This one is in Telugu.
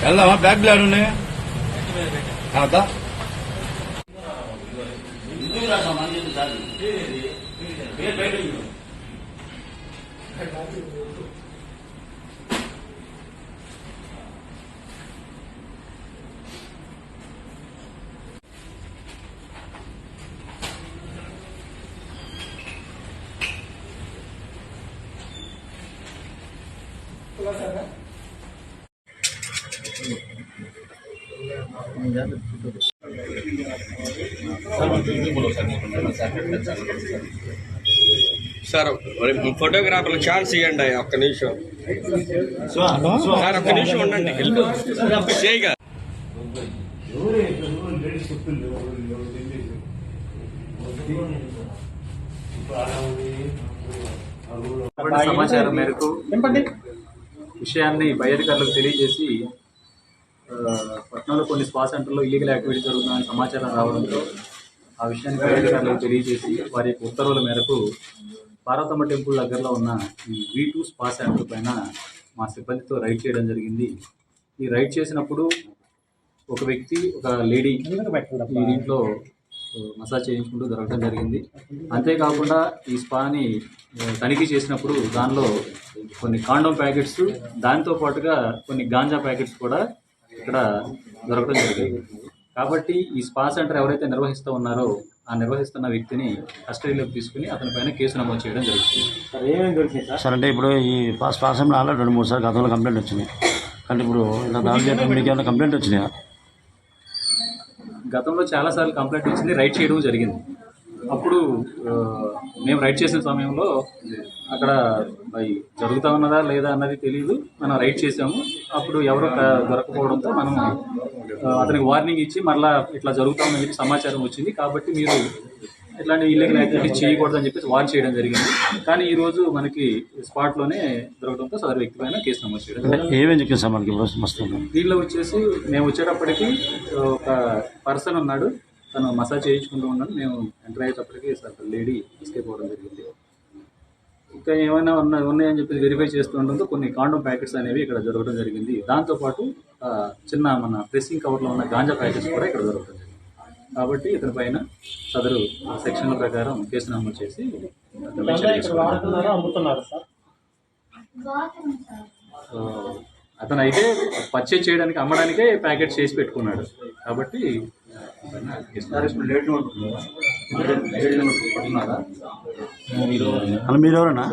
వెళ్దామా? బ్యాగ్లు ఆడున్నాయా? సార్ ఫోటోగ్రాఫర్లు ఛాన్స్ ఇవ్వండి ఒక్క నిమిషం సార్, ఒక్క నిమిషం ఉండండి. చేయగా సమాచారం మేరకు విషయాన్ని పై అధికారులకు తెలియజేసి పట్టణంలో కొన్ని స్పా సెంటర్లో ఇల్లీగల్ యాక్టివిటీ జరుగుతుందని సమాచారం రావడంతో ఆ విషయాన్ని పై అధికారులకు తెలియజేసి వారి యొక్క ఉత్తర్వుల మేరకు పార్వతమ్మ టెంపుల్ దగ్గరలో ఉన్న ఈ V2 స్పా సెంటర్ పైన మా సిబ్బందితో రైడ్ చేయడం జరిగింది. ఈ రైడ్ చేసినప్పుడు ఒక వ్యక్తి, ఒక లేడీ ఈ దీంట్లో మసాజ్ చేయించుకుంటూ దొరకడం జరిగింది. అంతేకాకుండా ఈ స్పాని తనిఖీ చేసినప్పుడు దానిలో కొన్ని కాండోమ్ ప్యాకెట్స్, దాంతో పాటుగా కొన్ని గాంజా ప్యాకెట్స్ కూడా ఇక్కడ దొరకడం జరిగింది. కాబట్టి ఈ స్పా సెంటర్ ఎవరైతే నిర్వహిస్తూ ఉన్నారో ఆ నిర్వహిస్తున్న వ్యక్తిని కస్టడీలోకి తీసుకుని అతని పైన కేసు నమోదు చేయడం జరుగుతుంది. సార్, అంటే ఇప్పుడు ఈ స్పా సెంటర్ ఆల్రెడీ 2-3 సార్లు గతంలో కంప్లైంట్ వచ్చినాయి. అంటే ఇప్పుడు ఇలా దాడి చేయడం మీకు ఏమైనా కంప్లైంట్ వచ్చినాయా? గతంలో చాలాసార్లు కంప్లైంట్ వచ్చింది, రైడ్ చేయడం జరిగింది. అప్పుడు మేము రైడ్ చేసిన సమయంలో అక్కడ జరుగుతూ ఉన్నదా లేదా అన్నది తెలియదు. మనం రైడ్ చేసాము. అప్పుడు ఎవరో దొరకపోవడంతో మనం అతనికి వార్నింగ్ ఇచ్చి మరలా ఇట్లా జరుగుతామని చెప్పి సమాచారం వచ్చింది. కాబట్టి మీరు ఇట్లాంటి ఇల్లీగల్ యాక్టివిటీస్ చేయకూడదని చెప్పేసి వార్న్ చేయడం జరిగింది. కానీ ఈరోజు మనకి స్పాట్లోనే దొరకడంతో సదరు వ్యక్తి పైన కేసు నమోదు చేయడం. ఏమేమి చెప్పింది సార్ మనకి దీనిలో వచ్చేసి మేము వచ్చేటప్పటికి ఒక పర్సన్ ఉన్నాడు, తను మసాజ్ చేయించుకుంటూ ఉన్నాడు. మేము ఎంటర్ అయ్యేటప్పటికి లేడీ ఎస్కేప్ అవ్వడం జరిగింది. ఇంకా ఏమైనా ఉన్నాయని చెప్పి వెరిఫై చేస్తుండడంతో కొన్ని కాండోమ్ ప్యాకెట్స్ అనేవి ఇక్కడ దొరకడం జరిగింది. దాంతోపాటు చిన్న మన ప్రెస్సింగ్ కవర్లో ఉన్న గాంజా ప్యాకెట్స్ కూడా ఇక్కడ దొరకడం జరిగింది. కాబట్టి ఇతని పైన సదరు సెక్షన్ల ప్రకారం కేసు నమోదు చేసి అతను అయితే పర్చేజ్ చేయడానికి, అమ్మడానికే ప్యాకెట్స్ చేసి పెట్టుకున్నాడు. కాబట్టి మీరెవరన్నా?